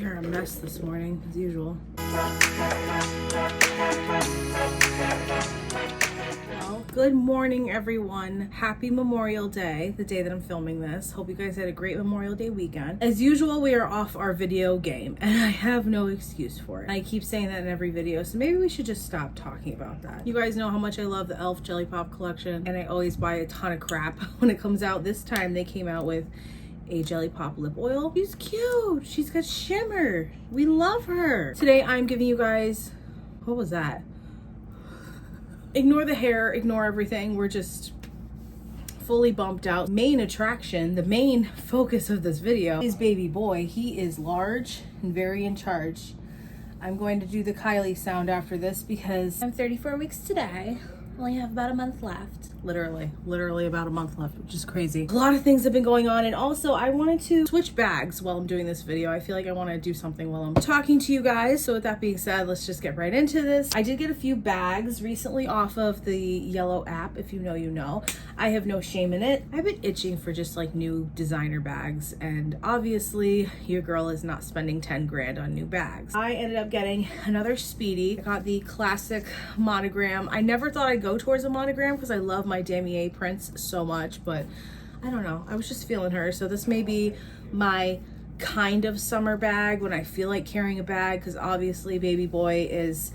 hair a mess this morning, as usual. Well, good morning, everyone. Happy Memorial Day, the day that I'm filming this. Hope you guys had a great Memorial Day weekend. As usual, we are off our video game, and I have no excuse for it. I keep saying that in every video, so maybe we should just stop talking about that. You guys know how much I love the e.l.f. Jelly Pop collection, and I always buy a ton of crap when it comes out. This time, they came out with a Jelly Pop lip oil. She's cute. She's got shimmer. We love her. Today I'm giving you guys, what was that? Ignore the hair, ignore everything. We're just fully bumped out. Main attraction, the main focus of this video is baby boy. He is large and very in charge. I'm going to do the Kylie sound after this because I'm 34 weeks today. Only have about a month left. Literally about a month left, which is crazy. A lot of things have been going on, and also I wanted to switch bags while I'm doing this video. I feel like I want to do something while I'm talking to you guys. So with that being said, let's just get right into this. I did get a few bags recently off of the Yellow app. If you know, you know. I have no shame in it. I've been itching for just like new designer bags, and obviously your girl is not spending 10 grand on new bags. I ended up getting another Speedy. I got the classic monogram. I never thought I'd go towards a monogram because I love my damier prints so much, but I don't know, I was just feeling her. So this may be my kind of summer bag when I feel like carrying a bag, because obviously baby boy is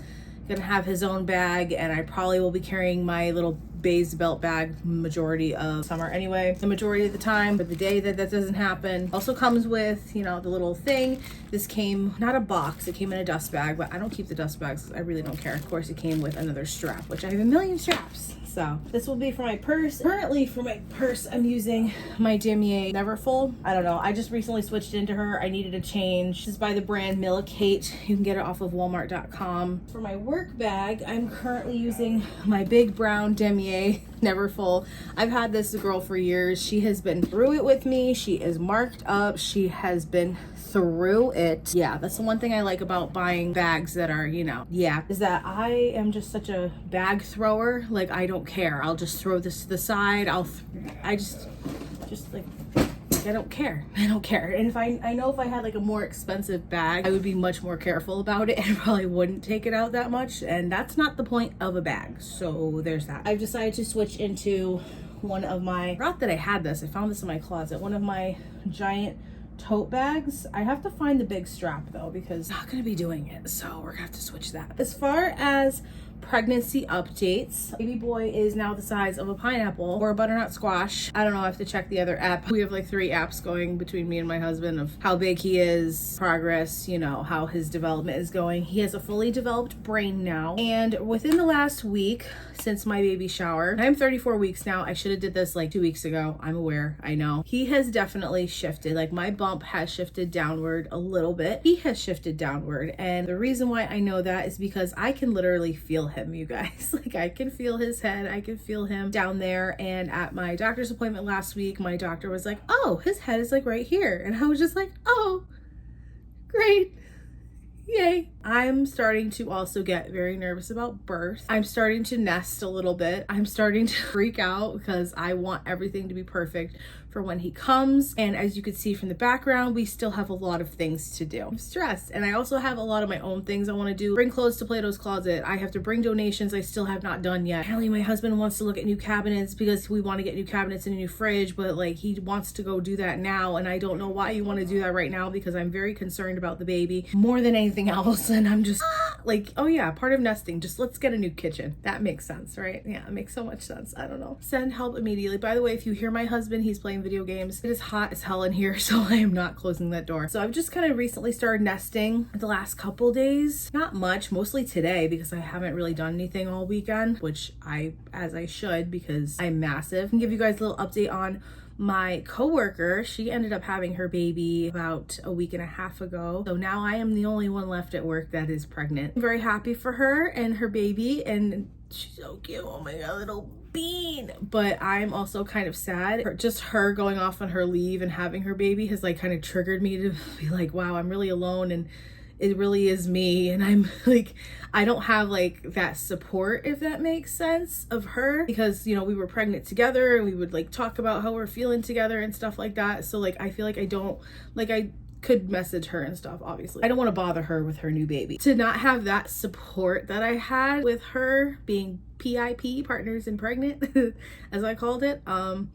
gonna have his own bag, and I probably will be carrying my little Baze belt bag majority of summer anyway, the majority of the time. But the day that that doesn't happen, also comes with, you know, the little thing. This came, not a box, it came in a dust bag, but I don't keep the dust bags, I really don't care. Of course it came with another strap, which I have a million straps. So this will be for my purse. Currently for my purse, I'm using my Damier Neverfull. I don't know, I just recently switched into her. I needed a change. This is by the brand Millicate. You can get it off of walmart.com. For my work bag, I'm currently using my big brown Damier Neverfull. I've had this girl for years. She has been through it with me. She is marked up. She has been through it. Yeah, that's the one thing I like about buying bags that are, you know, is that I am just such a bag thrower. Like, I don't care. I'll just throw this to the side. I just like, I don't care. I don't care. And if I know if I had like a more expensive bag, I would be much more careful about it and probably wouldn't take it out that much. And that's not the point of a bag. So there's that. I've decided to switch into one of my, I forgot that I had this. I found this in my closet. One of my giant tote bags. I have to find the big strap though, because I'm not gonna be doing it. So we're gonna have to switch that. As far as pregnancy updates, baby boy is now the size of a pineapple or a butternut squash. I don't know, I have to check the other app. We have like 3 apps going between me and my husband of how big he is, progress, you know, how his development is going. He has a fully developed brain now, and within the last week since my baby shower, I'm 34 weeks now. I should have did this like 2 weeks ago. I'm aware, I know. He has definitely shifted. Like, my bump has shifted downward a little bit. He has shifted downward, and the reason why I know that is because I can literally feel him, you guys. Like, I can feel his head, I can feel him down there. And at my doctor's appointment last week, my doctor was like, oh, his head is like right here, and I was just like, oh, great, yay. I'm starting to also get very nervous about birth. I'm starting to nest a little bit. I'm starting to freak out because I want everything to be perfect for when he comes. And as you can see from the background, we still have a lot of things to do. I'm stressed, and I also have a lot of my own things I want to do. Bring clothes to Plato's Closet. I have to bring donations I still have not done yet. Apparently my husband wants to look at new cabinets because we want to get new cabinets and a new fridge, but like, he wants to go do that now, and I don't know why you want to do that right now, because I'm very concerned about the baby more than anything else. And I'm just like, oh yeah, part of nesting, just let's get a new kitchen. That makes sense, right? Yeah, it makes so much sense. I don't know. Send help immediately. By the way, if you hear my husband, he's playing video games. It is hot as hell in here, so I am not closing that door. So I've just kind of recently started nesting the last couple days. Not much, mostly today, because I haven't really done anything all weekend, which as I should, because I'm massive. I can give you guys a little update on my coworker. She ended up having her baby about a week and a half ago. So now I am the only one left at work that is pregnant. I'm very happy for her and her baby, and she's so cute. Oh my God, little bean. But I'm also kind of sad. Just her going off on her leave and having her baby has like kind of triggered me to be like, wow, I'm really alone, and it really is me. And I'm like, I don't have like that support, if that makes sense, of her, because, you know, we were pregnant together and we would like talk about how we're feeling together and stuff like that. So like, I feel like I don't, like, I could message her and stuff, obviously. I don't want to bother her with her new baby. To not have that support that I had with her being PIP, partners in pregnant, as I called it, I'm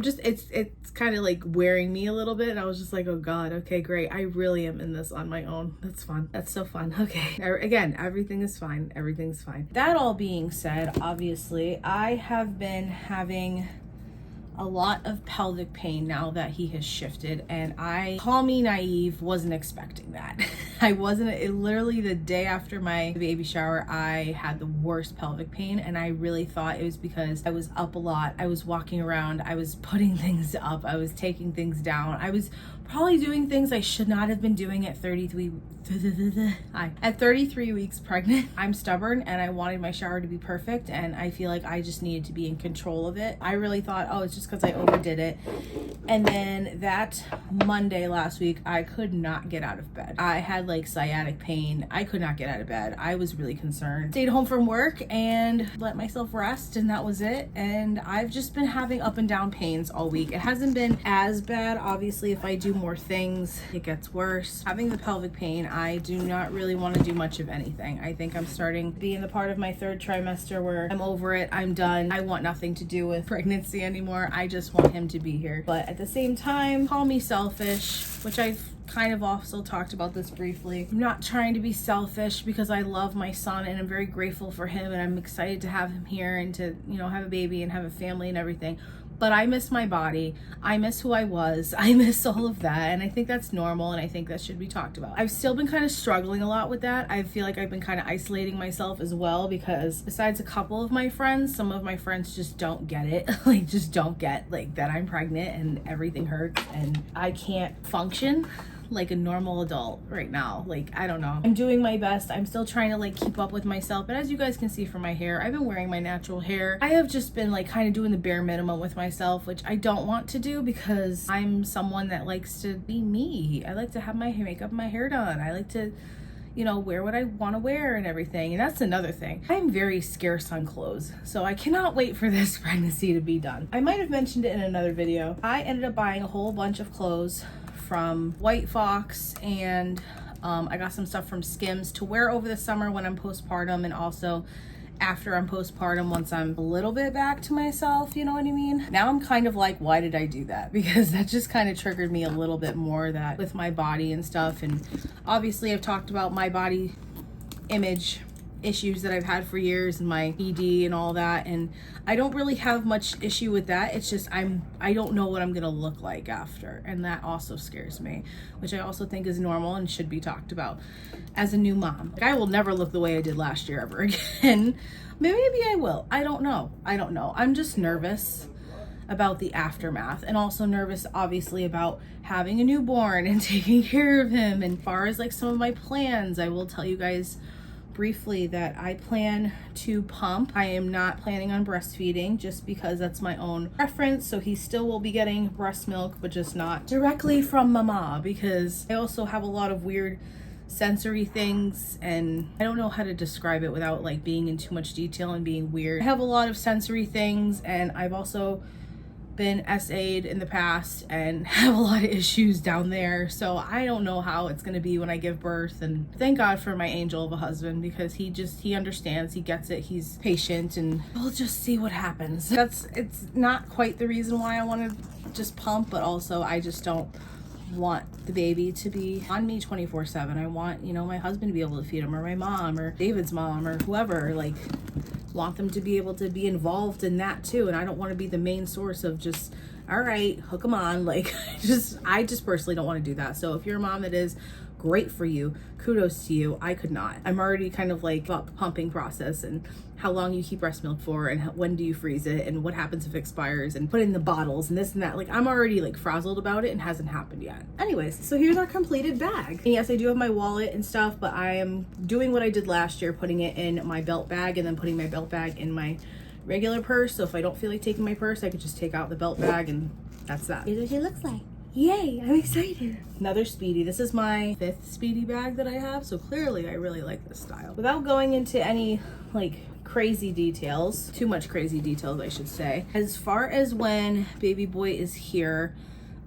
just, it's kind of like wearing me a little bit. And I was just like, oh God, okay, great. I really am in this on my own. That's fun. That's so fun. Okay. Again, everything is fine. Everything's fine. That all being said, obviously, I have been having a lot of pelvic pain now that he has shifted, and call me naive, wasn't expecting that. I wasn't. Literally the day after my baby shower, I had the worst pelvic pain, and I really thought it was because I was up a lot. I was walking around, I was putting things up, I was taking things down, I was probably doing things I should not have been doing at 33 weeks pregnant. I'm stubborn and I wanted my shower to be perfect, and I feel like I just needed to be in control of it. I really thought, oh, it's just because I overdid it. And then that Monday last week, I could not get out of bed. I had like sciatic pain. I could not get out of bed. I was really concerned. Stayed home from work and let myself rest, and that was it. And I've just been having up and down pains all week. It hasn't been as bad. Obviously, if I do more things, it gets worse. Having the pelvic pain, I do not really want to do much of anything. I think I'm starting to be in the part of my third trimester where I'm over it. I'm done. I want nothing to do with pregnancy anymore. I just want him to be here. But at the same time, call me selfish, which I've kind of also talked about this briefly. I'm not trying to be selfish because I love my son and I'm very grateful for him, and I'm excited to have him here and to, you know, have a baby and have a family and everything. But I miss my body. I miss who I was. I miss all of that. And I think that's normal, and I think that should be talked about. I've still been kind of struggling a lot with that. I feel like I've been kind of isolating myself as well, because besides a couple of my friends, some of my friends just don't get it. Like, just don't get like that I'm pregnant and everything hurts and I can't function like a normal adult right now. Like, I don't know. I'm doing my best. I'm still trying to like keep up with myself. But as you guys can see from my hair, I've been wearing my natural hair. I have just been like kind of doing the bare minimum with myself, which I don't want to do because I'm someone that likes to be me. I like to have my makeup and my hair done. I like to, you know, wear what I want to wear and everything. And that's another thing. I'm very scarce on clothes, so I cannot wait for this pregnancy to be done. I might have mentioned it in another video. I ended up buying a whole bunch of clothes from White Fox, and I got some stuff from Skims to wear over the summer when I'm postpartum, and also after I'm postpartum once I'm a little bit back to myself, you know what I mean? Now I'm kind of like, why did I do that? Because that just kind of triggered me a little bit more, that with my body and stuff. And obviously I've talked about my body image issues that I've had for years, and my ED and all that, and I don't really have much issue with that. It's just I don't know what I'm gonna look like after, and that also scares me, which I also think is normal and should be talked about as a new mom. Like, I will never look the way I did last year ever again. Maybe I will. I don't know. I'm just nervous about the aftermath, and also nervous obviously about having a newborn and taking care of him. And as far as like some of my plans, I will tell you guys briefly that I plan to pump. I am not planning on breastfeeding just because that's my own preference. So he still will be getting breast milk, but just not directly from mama, because I also have a lot of weird sensory things, and I don't know how to describe it without like being in too much detail and being weird. I have a lot of sensory things, and I've also been SA'd in the past and have a lot of issues down there. So I don't know how it's gonna be when I give birth, and thank God for my angel of a husband, because he understands, he gets it, he's patient, and we'll just see what happens. It's not quite the reason why I want to just pump, but also I just don't want the baby to be on me 24/7. I want, you know, my husband to be able to feed him, or my mom, or David's mom, or whoever. Like, want them to be able to be involved in that too, and I don't want to be the main source of just, all right, hook them on. Like, I just personally don't want to do that. So if you're a mom that is, great for you, kudos to you. I could not. I'm already kind of like about the pumping process and how long you keep breast milk for, and when do you freeze it, and what happens if it expires, and put in the bottles and this and that. Like, I'm already like frazzled about it, and hasn't happened yet. Anyways, so here's our completed bag. And yes, I do have my wallet and stuff, but I am doing what I did last year, putting it in my belt bag and then putting my belt bag in my regular purse. So if I don't feel like taking my purse, I could just take out the belt bag, and that's that. Here's what it looks like. Yay, I'm excited. Another Speedy. This is my 5th Speedy bag that I have, so clearly I really like this style. Without going into any like crazy details, too much crazy details I should say, as far as when baby boy is here,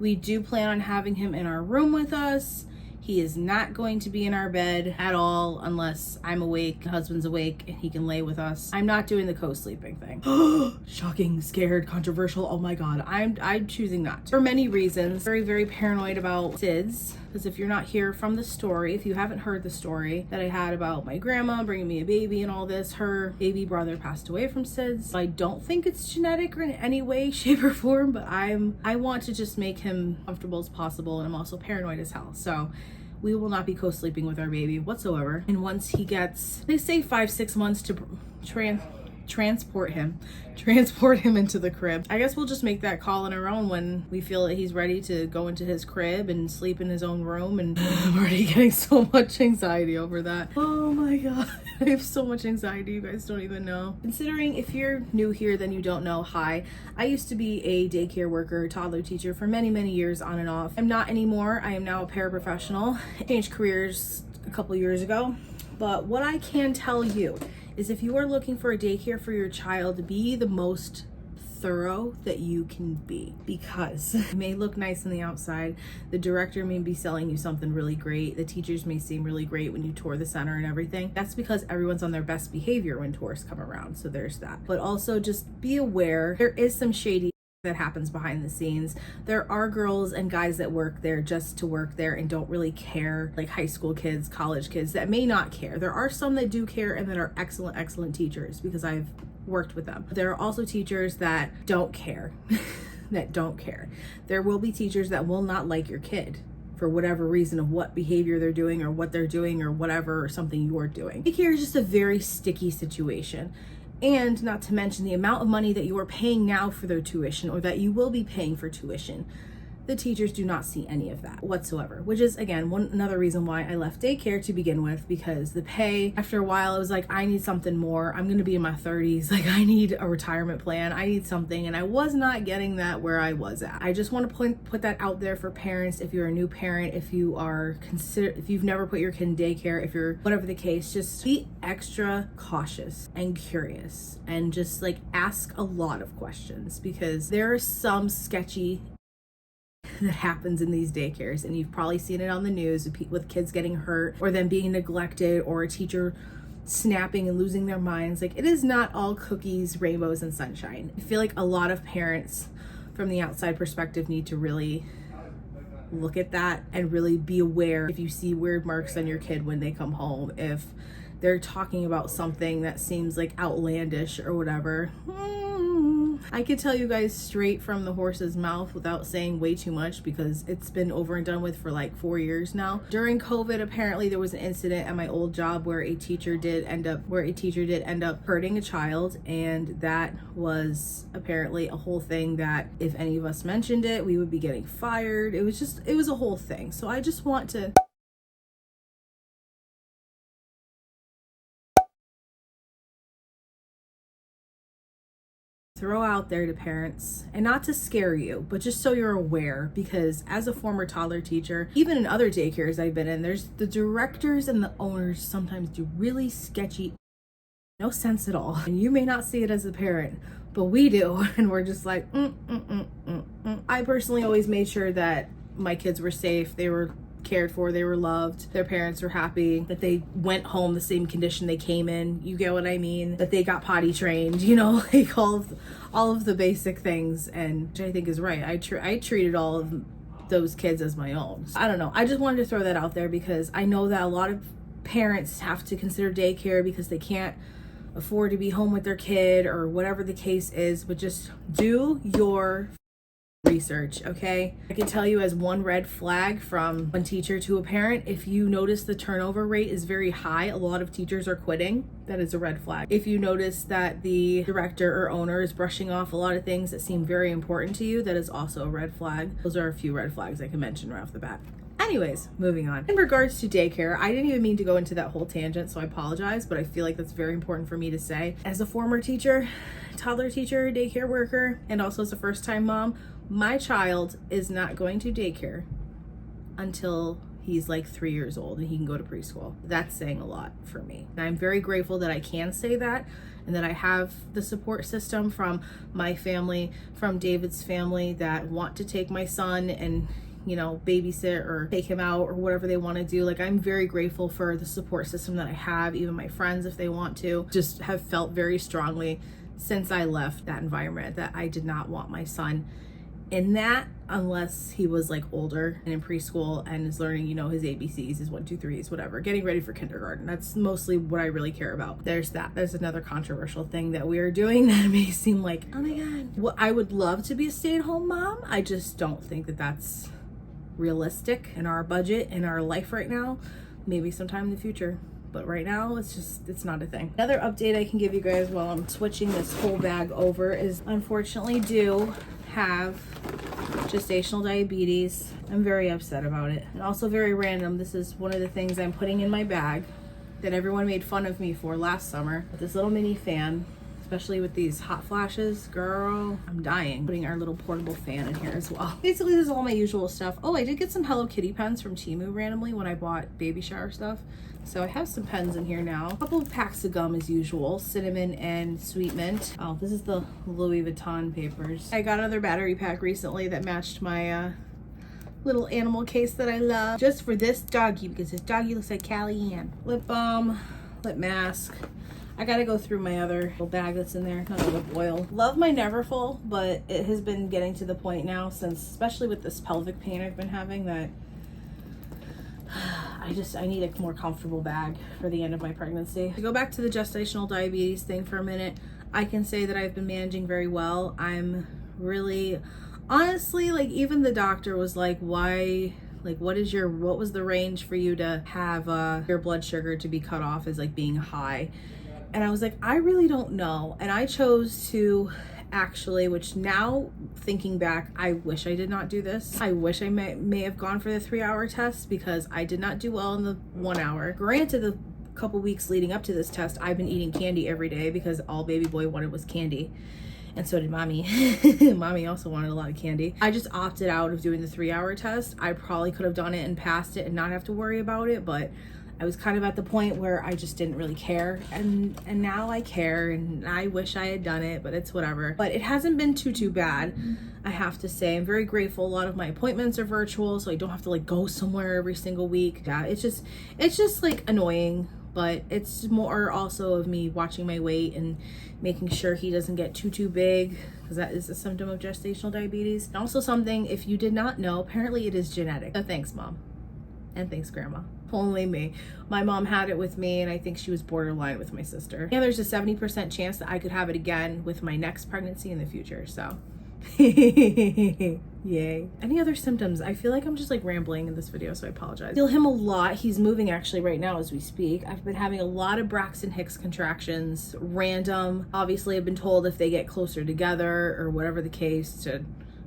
We do plan on having him in our room with us. He is not going to be in our bed at all unless I'm awake, husband's awake, and he can lay with us. I'm not doing the co-sleeping thing. Shocking, scared, controversial. Oh my God, I'm choosing not to. For many reasons. Very, very paranoid about SIDS. Because if you're not here from the story, if you haven't heard the story that I had about my grandma bringing me a baby and all this, her baby brother passed away from SIDS. I don't think it's genetic or in any way, shape, or form, but I want to just make him comfortable as possible, and I'm also paranoid as hell. So we will not be co-sleeping with our baby whatsoever. And once he gets, they say 5-6 months to transport him into the crib. I guess we'll just make that call on our own when we feel that he's ready to go into his crib and sleep in his own room. And I'm already getting so much anxiety over that. Oh my God, I have so much anxiety, you guys don't even know. Considering if you're new here, then you don't know, hi, I used to be a daycare worker, toddler teacher for many, many years on and off. I'm not anymore. I am now a paraprofessional. I changed careers a couple years ago. But what I can tell you is if you are looking for a daycare for your child, be the most thorough that you can be, because it may look nice on the outside. The director may be selling you something really great. The teachers may seem really great when you tour the center and everything. That's because everyone's on their best behavior when tourists come around. So there's that. But also just be aware there is some shady that happens behind the scenes. There are girls and guys that work there just to work there and don't really care, like high school kids, college kids that may not care. There are some that do care and that are excellent teachers, because I've worked with them. There are also teachers that don't care, that don't care. There will be teachers that will not like your kid for whatever reason of what behavior they're doing or what they're doing or whatever, or something you're doing. Daycare is just a very sticky situation. And not to mention the amount of money that you are paying now for their tuition, or that you will be paying for tuition. The teachers do not see any of that whatsoever, which is, again, another reason why I left daycare to begin with, because the pay, after a while, I was like, I need something more. I'm going to be in my 30s. Like, I need a retirement plan. I need something. And I was not getting that where I was at. I just want to put that out there for parents. If you're a new parent, if you are if you've never put your kid in daycare, if you're whatever the case, just be extra cautious and curious, and just like ask a lot of questions, because there are some sketchy that happens in these daycares, and you've probably seen it on the news with kids getting hurt, or them being neglected, or a teacher snapping and losing their minds. Like, it is not all cookies, rainbows, and sunshine. I feel like a lot of parents from the outside perspective need to really look at that and really be aware if you see weird marks on your kid when they come home, if they're talking about something that seems like outlandish or whatever. I could tell you guys straight from the horse's mouth without saying way too much, because it's been over and done with for like 4 years now. During COVID, apparently there was an incident at my old job where a teacher did end up hurting a child, and that was apparently a whole thing that if any of us mentioned it, we would be getting fired. It was a whole thing. So I just want to throw out there to parents, and not to scare you, but just so you're aware, because as a former toddler teacher, even in other daycares I've been in, there's the directors and the owners sometimes do really sketchy, no sense at all. And you may not see it as a parent, but we do, and we're just like, I personally always made sure that my kids were safe, they were cared for, they were loved, their parents were happy, that they went home the same condition they came in, you get what I mean, that they got potty trained, you know, like all of the basic things, and which I think is right. I treated all of those kids as my own. I don't know, I just wanted to throw that out there, because I know that a lot of parents have to consider daycare because they can't afford to be home with their kid or whatever the case is, but just do your research, okay? I can tell you as one red flag from one teacher to a parent, if you notice the turnover rate is very high, a lot of teachers are quitting, that is a red flag. If you notice that the director or owner is brushing off a lot of things that seem very important to you, that is also a red flag. Those are a few red flags I can mention right off the bat. Anyways, moving on. In regards to daycare, I didn't even mean to go into that whole tangent, so I apologize, but I feel like that's very important for me to say. As a former teacher, toddler teacher, daycare worker, and also as a first-time mom, my child is not going to daycare until he's like 3 years old and he can go to preschool. That's saying a lot for me. And I'm very grateful that I can say that and that I have the support system from my family, from David's family, that want to take my son and, you know, babysit or take him out or whatever they want to do. Like, I'm very grateful for the support system that I have. Even my friends, if they want to, just have felt very strongly since I left that environment that I did not want my son in that, unless he was like older and in preschool and is learning, you know, his ABCs, his 1, 2, 3s, whatever, getting ready for kindergarten. That's mostly what I really care about. There's another controversial thing that we are doing that may seem like, oh my God. Well, I would love to be a stay-at-home mom. I just don't think that that's realistic in our budget, in our life right now. Maybe sometime in the future, but right now it's not a thing. Another update I can give you guys while I'm switching this whole bag over is, unfortunately, do have gestational diabetes. I'm very upset about it, and also very random. This is one of the things I'm putting in my bag that everyone made fun of me for last summer, with this little mini fan, especially with these hot flashes. Girl, I'm dying. Putting our little portable fan in here as well. Basically, this is all my usual stuff. Oh, I did get some Hello Kitty pens from Temu randomly when I bought baby shower stuff. So I have some pens in here now. A couple of packs of gum as usual, cinnamon and sweet mint. Oh, this is the Louis Vuitton papers. I got another battery pack recently that matched my little animal case that I love, just for this doggy, because this doggy looks like Callie Ann. Lip balm, lip mask. I gotta go through my other little bag that's in there, another lip oil. Love my Neverfull, but it has been getting to the point now, since, especially with this pelvic pain I've been having, that I need a more comfortable bag for the end of my pregnancy. To go back to the gestational diabetes thing for a minute, I can say that I've been managing very well. I'm really, honestly, like, even the doctor was like, why, like, what was the range for you to have your blood sugar to be cut off as like being high? And I was like, I really don't know. And I chose to actually, which now thinking back, I wish I did not do this. I wish I may have gone for the 3-hour test, because I did not do well in the 1 hour. Granted, the couple weeks leading up to this test, I've been eating candy every day because all baby boy wanted was candy. And so did mommy. Mommy also wanted a lot of candy. I just opted out of doing the 3-hour test. I probably could have done it and passed it and not have to worry about it, but I was kind of at the point where I just didn't really care, and now I care, and I wish I had done it, but it's whatever. But it hasn't been too bad, I have to say. I'm very grateful. A lot of my appointments are virtual, so I don't have to like go somewhere every single week. Yeah, it's just like annoying, but it's more also of me watching my weight and making sure he doesn't get too big, because that is a symptom of gestational diabetes. And also something, if you did not know, apparently it is genetic. So thanks, Mom. And thanks, Grandma. Only me. My mom had it with me, and I think she was borderline with my sister. And there's a 70% chance that I could have it again with my next pregnancy in the future, so. Yay. Any other symptoms? I feel like I'm just like rambling in this video, so I apologize. I feel him a lot. He's moving actually right now as we speak. I've been having a lot of Braxton Hicks contractions, random. Obviously, I've been told if they get closer together or whatever the case, to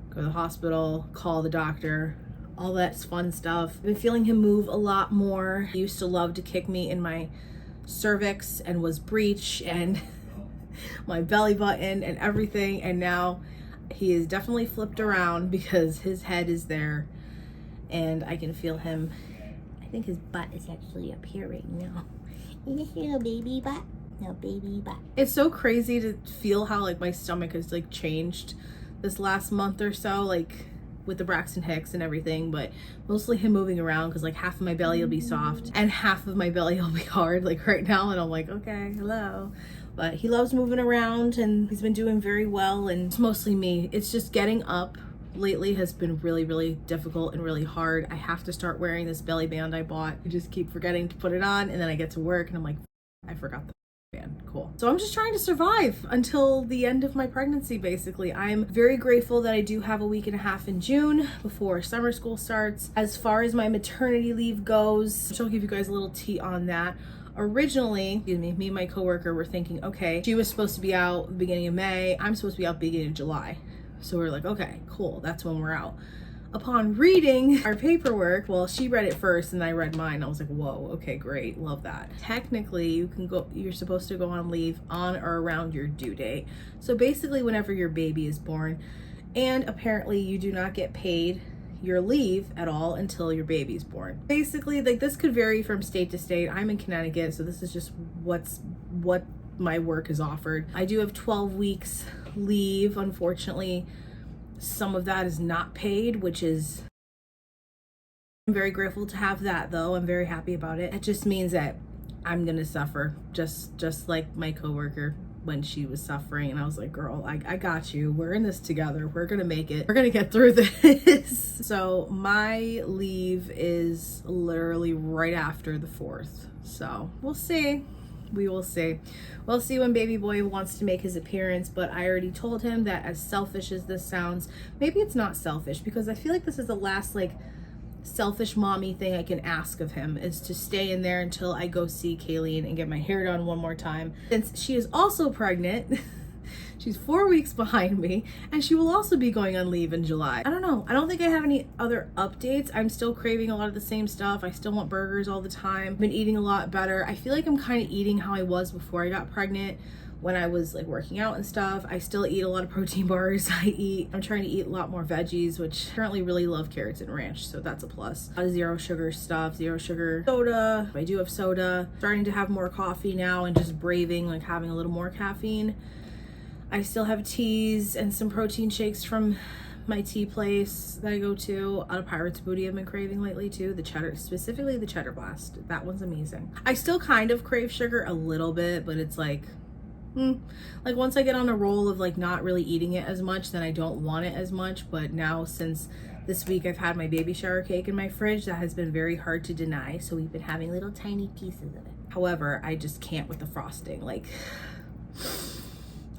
go to the hospital, call the doctor. All that's fun stuff. I've been feeling him move a lot more. He used to love to kick me in my cervix and was breech and my belly button and everything, and now he is definitely flipped around because his head is there and I can feel him. I think his butt is actually up here right now. You see a baby butt? No baby butt. It's so crazy to feel how like my stomach has like changed this last month or so, like with the Braxton Hicks and everything, but mostly him moving around, because like half of my belly will be soft and half of my belly will be hard, like right now, and I'm like, okay, hello. But he loves moving around and he's been doing very well, and it's mostly me. It's just getting up lately has been really difficult and really hard. I have to start wearing this belly band I bought. I just keep forgetting to put it on, and then I get to work and I'm like, I forgot the band. Cool. So I'm just trying to survive until the end of my pregnancy, basically. I'm very grateful that I do have a week and a half in June before summer school starts. As far as my maternity leave goes, I'll give you guys a little tea on that. Originally, me and my coworker were thinking, okay, she was supposed to be out the beginning of May. I'm supposed to be out beginning of July. So we're like, okay, cool. That's when we're out. Upon reading our paperwork, well, she read it first and I read mine. I was like, whoa, okay, great, love that. Technically, you're supposed to go on leave on or around your due date. So basically whenever your baby is born, and apparently you do not get paid your leave at all until your baby's born. Basically, like, this could vary from state to state. I'm in Connecticut, so this is just what my work is offered. I do have 12 weeks leave. Unfortunately, some of that is not paid, which is, I'm very grateful to have that though. I'm very happy about it. It just means that I'm gonna suffer just like my coworker when she was suffering, and I was like, girl, I got you. We're in this together. We're gonna make it. We're gonna get through this. So my leave is literally right after the 4th. So we'll see. We will see. We'll see when baby boy wants to make his appearance, but I already told him that, as selfish as this sounds, maybe it's not selfish, because I feel like this is the last like selfish mommy thing I can ask of him, is to stay in there until I go see Kayleen and get my hair done one more time, since she is also pregnant. She's 4 weeks behind me, and she will also be going on leave in July. I don't know. I don't think I have any other updates. I'm still craving a lot of the same stuff. I still want burgers all the time. I've been eating a lot better. I feel like I'm kind of eating how I was before I got pregnant, when I was like working out and stuff. I still eat a lot of protein bars. I'm trying to eat a lot more veggies, which I currently really love carrots and ranch, so that's a plus. A lot of zero sugar stuff, zero sugar soda. I do have soda. Starting to have more coffee now and just braving like having a little more caffeine. I still have teas and some protein shakes from my tea place that I go to. Out of Pirate's Booty I've been craving lately too. The cheddar, specifically the cheddar blast. That one's amazing. I still kind of crave sugar a little bit, but it's like once I get on a roll of like not really eating it as much, then I don't want it as much. But now, since this week I've had my baby shower cake in my fridge, that has been very hard to deny. So we've been having little tiny pieces of it. However, I just can't with the frosting. Like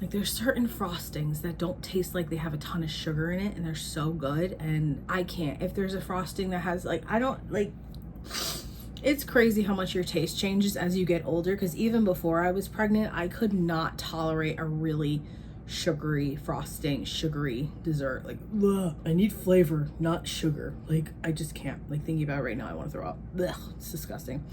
there's certain frostings that don't taste like they have a ton of sugar in it, and they're so good, and I can't. If there's a frosting that has like, I don't like, it's crazy how much your taste changes as you get older, because even before I was pregnant, I could not tolerate a really sugary frosting, sugary dessert. Like, ugh, I need flavor, not sugar. Like, I just can't. Like, thinking about it right now, I want to throw up. Ugh, it's disgusting.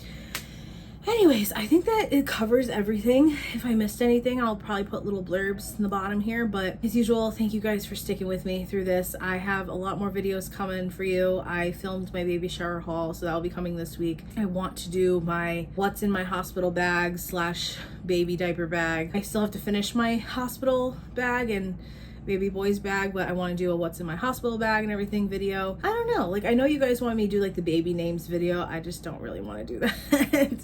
Anyways, I think that it covers everything. If I missed anything, I'll probably put little blurbs in the bottom here, but as usual, thank you guys for sticking with me through this. I have a lot more videos coming for you. I filmed my baby shower haul, so that'll be coming this week. I want to do my what's in my hospital bag / baby diaper bag. I still have to finish my hospital bag and baby boy's bag, but I want to do a what's in my hospital bag and everything video. I don't know, like, I know you guys want me to do like the baby names video. I just don't really want to do that.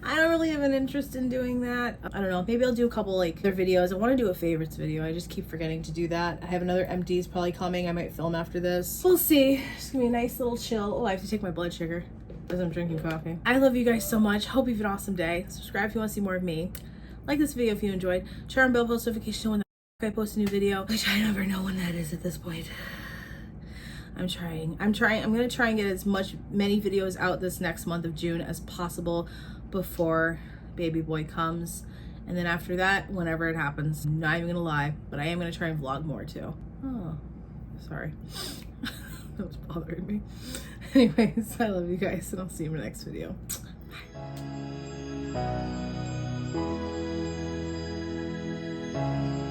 I don't really have an interest in doing that. I don't know, maybe I'll do a couple like other videos. I want to do a favorites video. I just keep forgetting to do that. I have another empties probably coming. I might film after this. We'll see. It's gonna be a nice little chill. Oh, I have to take my blood sugar as I'm drinking coffee. I love you guys so much. Hope you have an awesome day. Subscribe if you want to see more of me. Like this video if you enjoyed. Share on bell post notification when I post a new video, which I never know when that is at this point. I'm gonna try and get many videos out this next month of June as possible before baby boy comes, and then after that, whenever it happens. I'm not even gonna lie, but I am gonna try and vlog more too. Oh, sorry. That was bothering me. Anyways, I love you guys, and I'll see you in the next video. Bye.